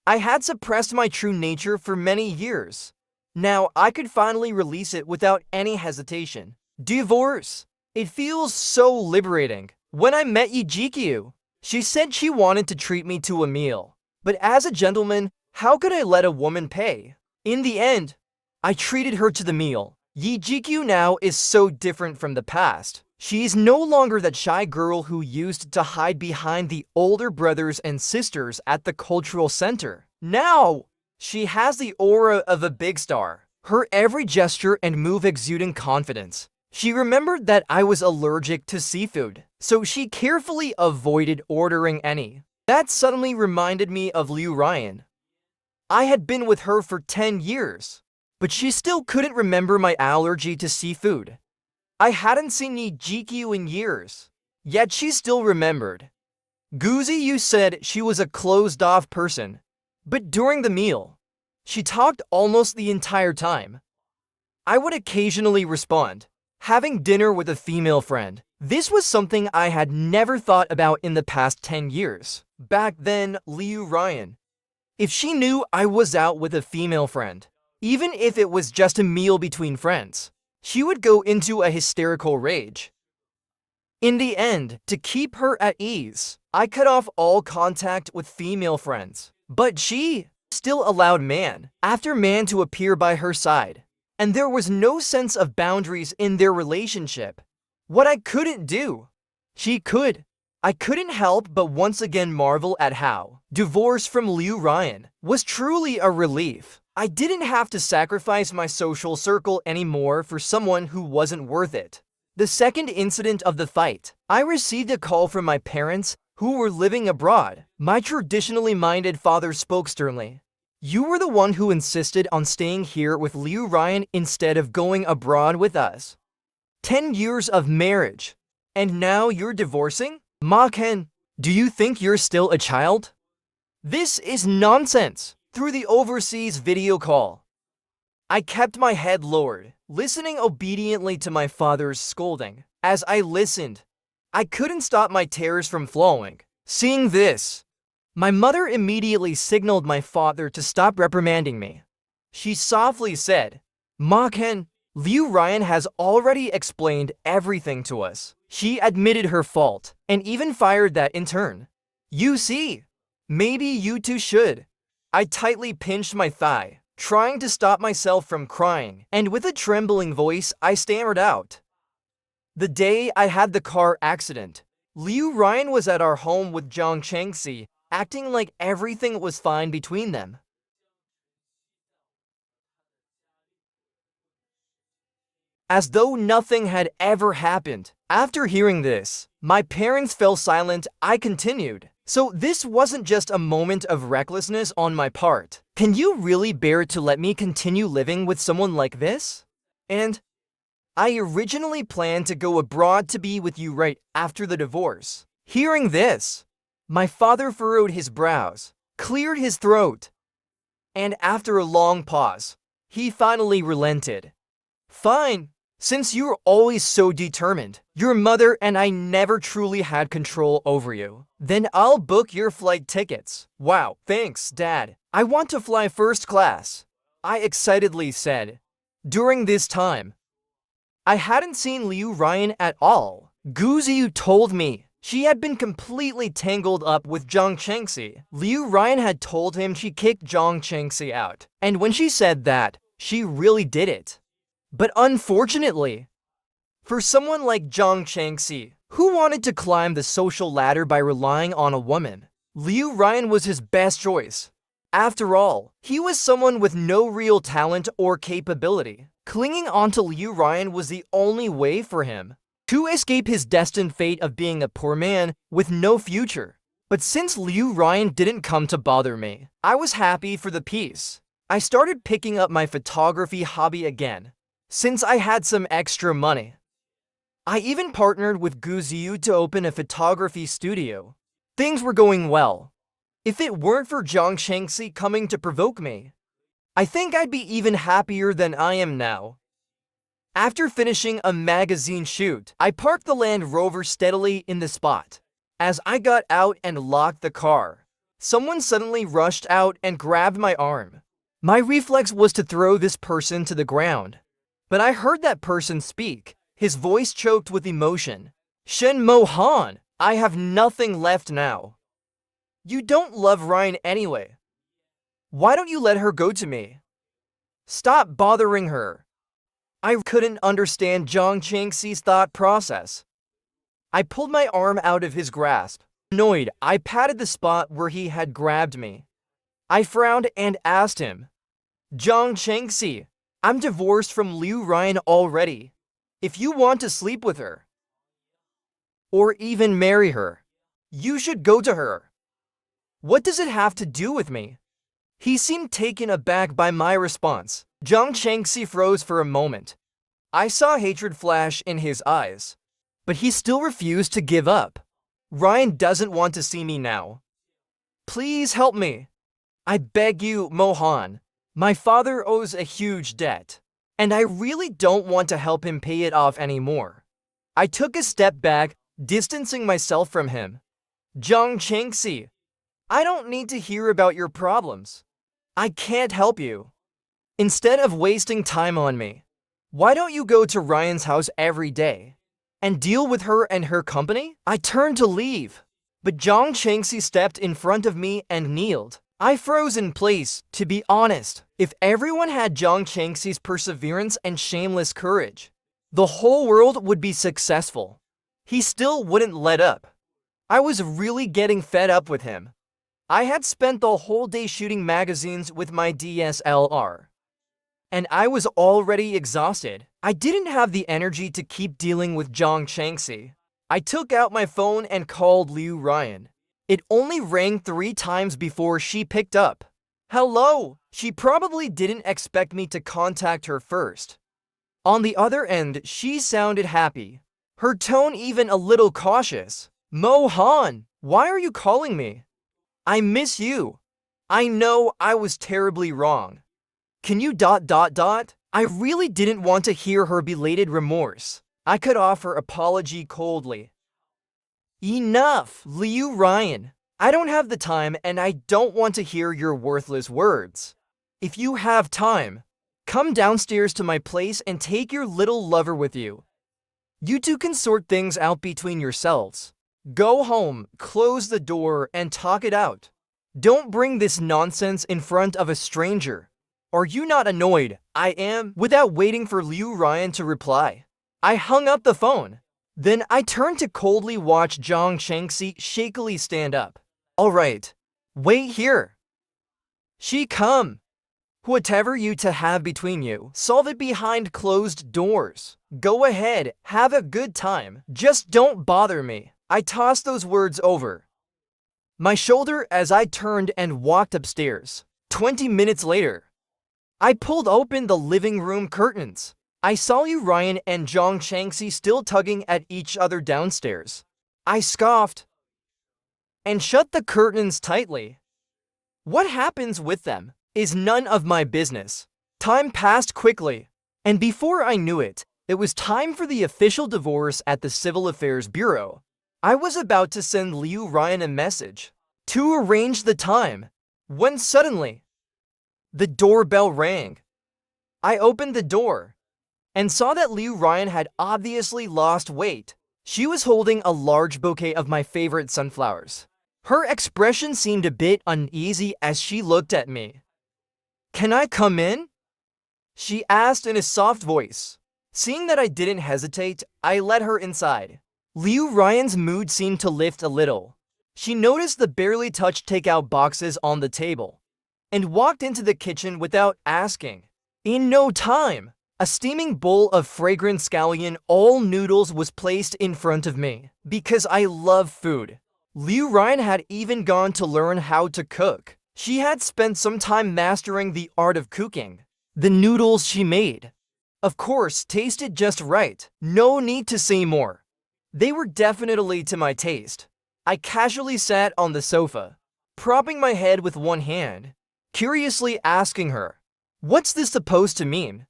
I had suppressed my true nature for many years. Now I could finally release it without any hesitation. Divorce. It feels so liberating. When I met Yi Jikyu, she said she wanted to treat me to a meal. But as a gentleman, how could I let a woman pay? In the end, I treated her to the meal. Yi Jikyu now is so different from the past. She is no longer that shy girl who used to hide behind the older brothers and sisters at the cultural center. Now, she has the aura of a big star, her every gesture and move exuding confidence. She remembered that I was allergic to seafood, so she carefully avoided ordering any. That suddenly reminded me of Liu Ryan. I had been with her for 10 years, but she still couldn't remember my allergy to seafood. I hadn't seen Yi Jikyu in years, yet she still remembered. Guzi Yu said she was a closed-off person, but during the meal, she talked almost the entire time. I would occasionally respond, having dinner with a female friend. This was something I had never thought about in the past 10 years. Back then, Liu Ryan, if she knew I was out with a female friend, even if it was just a meal between friends, she would go into a hysterical rage. In the end, to keep her at ease, I cut off all contact with female friends. But she still allowed man after man to appear by her side, and there was no sense of boundaries in their relationship. What I couldn't do, she could. I couldn't help but once again marvel at how divorce from Liu Ryan was truly a relief. I didn't have to sacrifice my social circle anymore for someone who wasn't worth it. The second incident of the fight, I received a call from my parents who were living abroad. My traditionally minded father spoke sternly. You were the one who insisted on staying here with Liu Ryan instead of going abroad with us. 10 years of marriage, and now you're divorcing? Ma Ken, do you think you're still a child? This is nonsense. Through the overseas video call, I kept my head lowered, listening obediently to my father's scolding. As I listened, I couldn't stop my tears from flowing. Seeing this, my mother immediately signaled my father to stop reprimanding me. She softly said, Ma Ken, Liu Ryan has already explained everything to us. She admitted her fault, and even fired that intern. You see, maybe you two should. I tightly pinched my thigh, trying to stop myself from crying, and with a trembling voice, I stammered out. The day I had the car accident, Liu Ryan was at our home with Zhang Chengxi, acting like everything was fine between them. As though nothing had ever happened. After hearing this, my parents fell silent. I continued. So this wasn't just a moment of recklessness on my part. Can you really bear to let me continue living with someone like this? And I originally planned to go abroad to be with you right after the divorce. Hearing this, my father furrowed his brows, cleared his throat, and after a long pause, he finally relented. Fine. Since you're always so determined, your mother and I never truly had control over you, then I'll book your flight tickets. Wow, thanks, Dad. I want to fly first class, I excitedly said. During this time, I hadn't seen Liu Ryan at all. Guziyu told me she had been completely tangled up with Zhang Chengxi. Liu Ryan had told him she kicked Zhang Chengxi out, and when she said that, she really did it. But unfortunately, for someone like Zhang Changxi, who wanted to climb the social ladder by relying on a woman, Liu Ryan was his best choice. After all, he was someone with no real talent or capability. Clinging onto Liu Ryan was the only way for him to escape his destined fate of being a poor man with no future. But since Liu Ryan didn't come to bother me, I was happy for the peace. I started picking up my photography hobby again, since I had some extra money. I even partnered with Gu Ziyu to open a photography studio. Things were going well. If it weren't for Zhang Changxi coming to provoke me, I think I'd be even happier than I am now. After finishing a magazine shoot, I parked the Land Rover steadily in the spot. As I got out and locked the car, someone suddenly rushed out and grabbed my arm. My reflex was to throw this person to the ground, but I heard that person speak, his voice choked with emotion. Shen Mohan, I have nothing left now. You don't love Ryan anyway. Why don't you let her go to me? Stop bothering her. I couldn't understand Zhang Changxi's thought process. I pulled my arm out of his grasp. Annoyed, I patted the spot where he had grabbed me. I frowned and asked him, Zhang Changxi, I'm divorced from Liu Ryan already. If you want to sleep with her, or even marry her, you should go to her. What does it have to do with me? He seemed taken aback by my response. Zhang Changxi froze for a moment. I saw hatred flash in his eyes, but he still refused to give up. Ryan doesn't want to see me now. Please help me. I beg you, Mohan. My father owes a huge debt, and I really don't want to help him pay it off anymore. I took a step back, distancing myself from him. Zhang Changxi, I don't need to hear about your problems. I can't help you. Instead of wasting time on me, why don't you go to Ryan's house every day and deal with her and her company? I turned to leave, but Zhang Changxi stepped in front of me and kneeled. I froze in place. To be honest, if everyone had Zhang Changxi's perseverance and shameless courage, the whole world would be successful. He still wouldn't let up. I was really getting fed up with him. I had spent the whole day shooting magazines with my DSLR, and I was already exhausted. I didn't have the energy to keep dealing with Zhang Changxi. I took out my phone and called Liu Ryan. It only rang 3 times before she picked up. Hello! She probably didn't expect me to contact her first. On the other end, she sounded happy, her tone even a little cautious. Mohan, why are you calling me? I miss you. I know I was terribly wrong. Can you ... I really didn't want to hear her belated remorse. I cut off her apology coldly. Enough, Liu Ryan. I don't have the time and I don't want to hear your worthless words. If you have time, come downstairs to my place and take your little lover with you. You two can sort things out between yourselves. Go home, close the door, and talk it out. Don't bring this nonsense in front of a stranger. Are you not annoyed? I am. Without waiting for Liu Ryan to reply, I hung up the phone. Then I turned to coldly watch Zhang Changxi shakily stand up. All right, wait here. She come. Whatever you to have between you, solve it behind closed doors. Go ahead, have a good time. Just don't bother me. I tossed those words over my shoulder as I turned and walked upstairs. 20 minutes later, I pulled open the living room curtains. I saw Liu Ryan and Zhang Changxi still tugging at each other downstairs. I scoffed and shut the curtains tightly. What happens with them is none of my business. Time passed quickly, and before I knew it, it was time for the official divorce at the Civil Affairs Bureau. I was about to send Liu Ryan a message to arrange the time, when suddenly, the doorbell rang. I opened the door and saw that Liu Ryan had obviously lost weight. She was holding a large bouquet of my favorite sunflowers. Her expression seemed a bit uneasy as she looked at me. Can I come in? she asked in a soft voice. Seeing that I didn't hesitate, I led her inside. Liu Ryan's mood seemed to lift a little. She noticed the barely touched takeout boxes on the table and walked into the kitchen without asking. In no time, a steaming bowl of fragrant scallion all noodles was placed in front of me. Because I love food, Liu Ryan had even gone to learn how to cook. She had spent some time mastering the art of cooking. The noodles she made, of course, tasted just right. No need to say more. They were definitely to my taste. I casually sat on the sofa, propping my head with one hand, curiously asking her, "What's this supposed to mean?"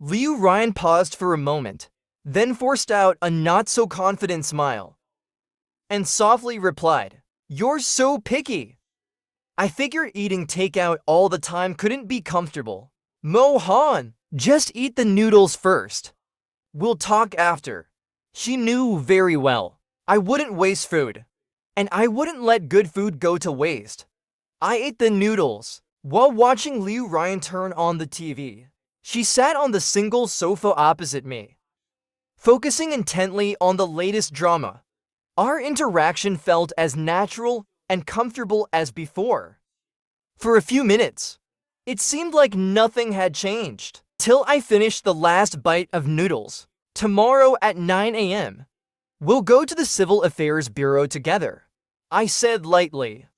Liu Ryan paused for a moment, then forced out a not-so-confident smile, and softly replied, "You're so picky. I figure eating takeout all the time couldn't be comfortable. Mohan, just eat the noodles first. We'll talk after." She knew very well I wouldn't waste food, and I wouldn't let good food go to waste. I ate the noodles while watching Liu Ryan turn on the TV. She sat on the single sofa opposite me, focusing intently on the latest drama. Our interaction felt as natural and comfortable as before. For a few minutes, it seemed like nothing had changed, till I finished the last bite of noodles. "Tomorrow at 9 a.m., we'll go to the Civil Affairs Bureau together," I said lightly.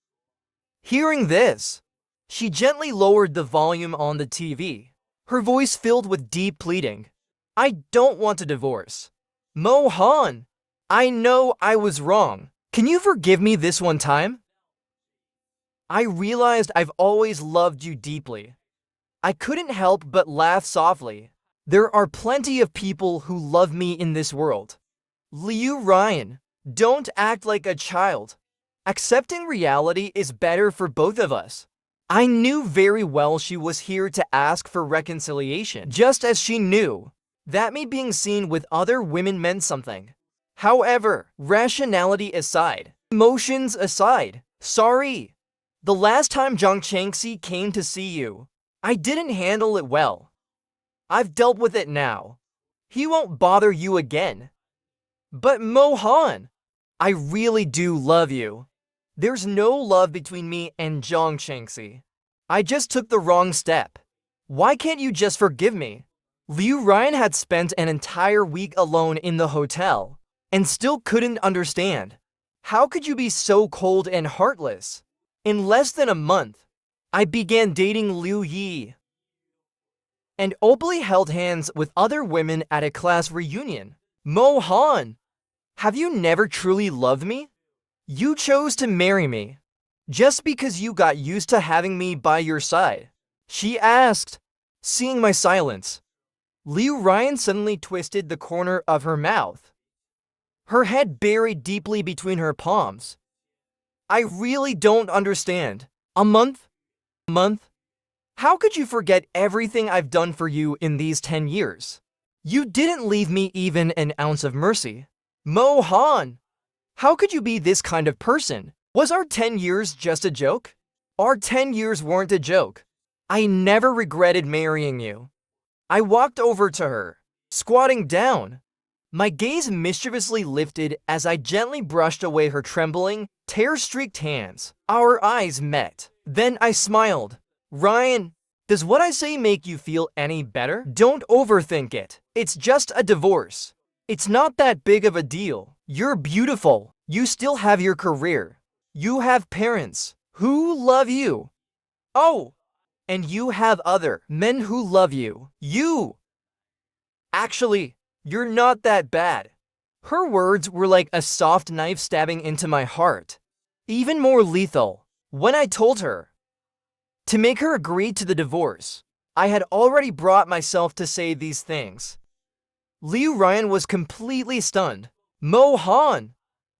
Hearing this, she gently lowered the volume on the TV, her voice filled with deep pleading. "I don't want a divorce. Mohan, I know I was wrong. Can you forgive me this one time? I realized I've always loved you deeply." I couldn't help but laugh softly. There are plenty of people who love me in this world. Liu Ryan, don't act like a child. Accepting reality is better for both of us. I knew very well she was here to ask for reconciliation, just as she knew that me being seen with other women meant something. However, rationality aside, emotions aside, sorry. The last time Zhang Changxi came to see you, I didn't handle it well. I've dealt with it now. He won't bother you again. But Mohan, I really do love you. There's no love between me and Zhang Changxi. I just took the wrong step. Why can't you just forgive me?" Liu Ryan had spent an entire week alone in the hotel and still couldn't understand. How could you be so cold and heartless? In less than a month, I began dating Liu Yi and openly held hands with other women at a class reunion. Mohan, have you never truly loved me? You chose to marry me just because you got used to having me by your side, she asked. Seeing my silence, Liu Ryan suddenly twisted the corner of her mouth, her head buried deeply between her palms. "I really don't understand. A month? How could you forget everything I've done for you in these 10 years? You didn't leave me even an ounce of mercy. Mohan, how could you be this kind of person? Was our 10 years just a joke?" "Our 10 years weren't a joke. I never regretted marrying you." I walked over to her, squatting down. My gaze mischievously lifted as I gently brushed away her trembling, tear-streaked hands. Our eyes met. Then I smiled. "Ryan, does what I say make you feel any better? Don't overthink it. It's just a divorce. It's not that big of a deal. You're beautiful. You still have your career. You have parents who love you. Oh, and you have other men who love you. Actually, you're not that bad." Her words were like a soft knife stabbing into my heart, even more lethal. When I told her to make her agree to the divorce, I had already brought myself to say these things. Liu Ryan was completely stunned. "Mohan,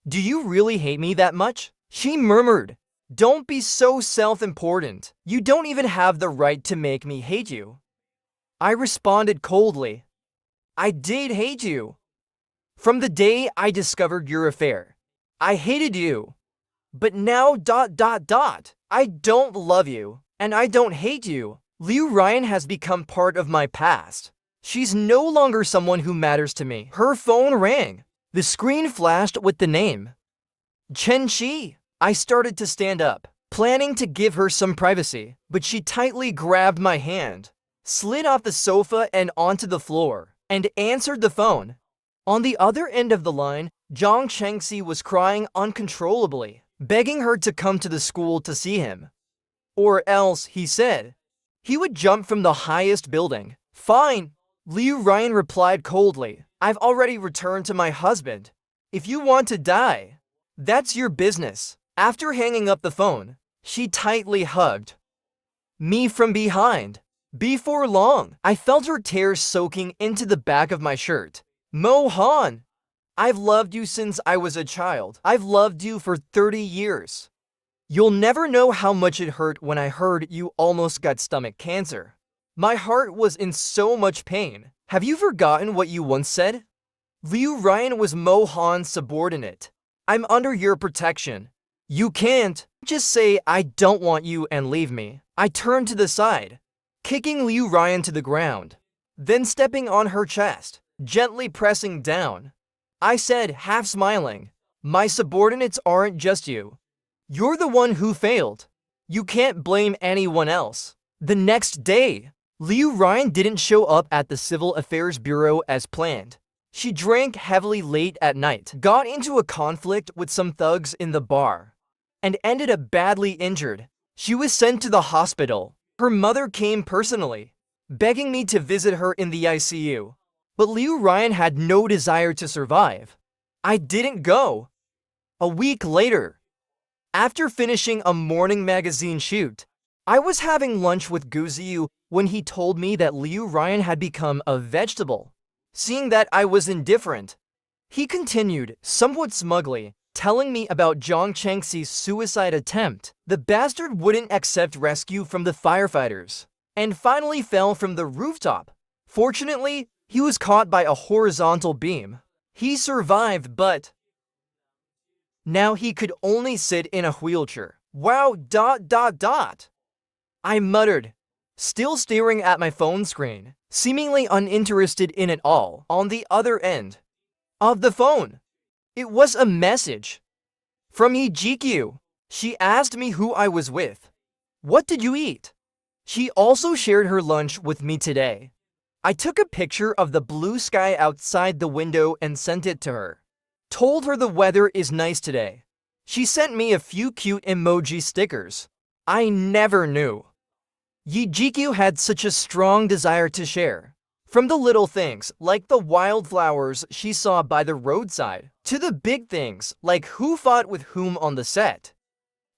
do you really hate me that much?" she murmured. "Don't be so self-important. You don't even have the right to make me hate you." I responded coldly. "I did hate you. From the day I discovered your affair, I hated you. But now ... I don't love you, and I don't hate you." Liu Ryan has become part of my past. She's no longer someone who matters to me. Her phone rang. The screen flashed with the name. Chen Qi. I started to stand up, planning to give her some privacy, but she tightly grabbed my hand, slid off the sofa and onto the floor, and answered the phone. On the other end of the line, Zhang Chengxi was crying uncontrollably, begging her to come to the school to see him. Or else, he said, he would jump from the highest building. Fine, Liu Ryan replied coldly. I've already returned to my husband. If you want to die, that's your business. After hanging up the phone, she tightly hugged me from behind. Before long, I felt her tears soaking into the back of my shirt. Mo Han, I've loved you since I was a child. I've loved you for 30 years. You'll never know how much it hurt when I heard you almost got stomach cancer. My heart was in so much pain. Have you forgotten what you once said? Liu Ryan was Mo Han's subordinate. I'm under your protection. You can't just say I don't want you and leave me. I turned to the side, kicking Liu Ryan to the ground, then stepping on her chest, gently pressing down. I said, half smiling, my subordinates aren't just you. You're the one who failed. You can't blame anyone else. The next day, Liu Ryan didn't show up at the Civil Affairs Bureau as planned. She drank heavily late at night, got into a conflict with some thugs in the bar, and ended up badly injured. She was sent to the hospital. Her mother came personally, begging me to visit her in the ICU. But Liu Ryan had no desire to survive. I didn't go. A week later, after finishing a morning magazine shoot, I was having lunch with Gu Ziyu when he told me that Liu Ryan had become a vegetable. Seeing that I was indifferent, he continued, somewhat smugly, telling me about Zhang Chengxi's suicide attempt. The bastard wouldn't accept rescue from the firefighters, and finally fell from the rooftop. Fortunately, he was caught by a horizontal beam. He survived, but now he could only sit in a wheelchair. Wow, ... I muttered, still staring at my phone screen, seemingly uninterested in it all. On the other end of the phone, it was a message from Hijikyu. She asked me who I was with. What did you eat? She also shared her lunch with me today. I took a picture of the blue sky outside the window and sent it to her. Told her the weather is nice today. She sent me a few cute emoji stickers. I never knew Yijikyu had such a strong desire to share. From the little things, like the wildflowers she saw by the roadside, to the big things, like who fought with whom on the set.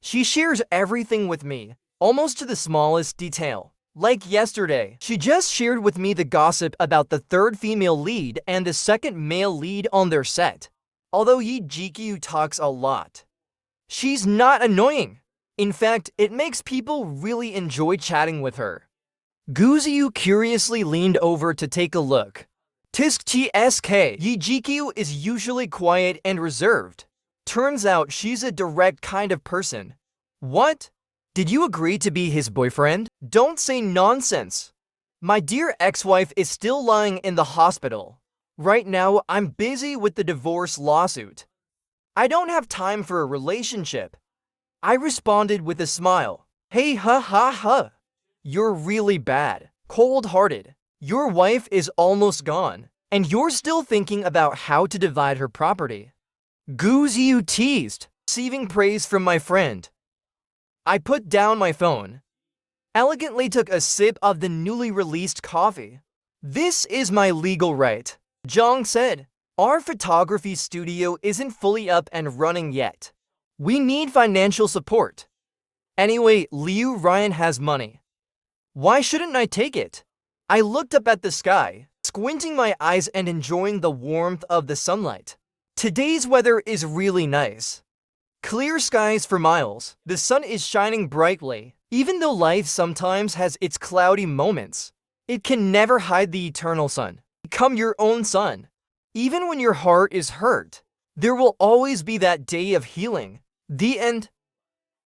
She shares everything with me, almost to the smallest detail. Like yesterday, she just shared with me the gossip about the third female lead and the second male lead on their set. Although Yijikyu talks a lot, she's not annoying. In fact, it makes people really enjoy chatting with her. Gu Ziyu curiously leaned over to take a look. Tisk sk. Yijikyu is usually quiet and reserved. Turns out she's a direct kind of person. What? Did you agree to be his boyfriend? Don't say nonsense. My dear ex-wife is still lying in the hospital. Right now, I'm busy with the divorce lawsuit. I don't have time for a relationship. I responded with a smile. Hey, ha ha ha. You're really bad, cold-hearted. Your wife is almost gone, and you're still thinking about how to divide her property. Gu Ziyu teased, receiving praise from my friend. I put down my phone, elegantly took a sip of the newly released coffee. This is my legal right, Zhang said. Our photography studio isn't fully up and running yet. We need financial support. Anyway, Liu Ryan has money. Why shouldn't I take it? I looked up at the sky, squinting my eyes and enjoying the warmth of the sunlight. Today's weather is really nice. Clear skies for miles. The sun is shining brightly. Even though life sometimes has its cloudy moments, it can never hide the eternal sun. Become your own sun. Even when your heart is hurt, there will always be that day of healing. The end.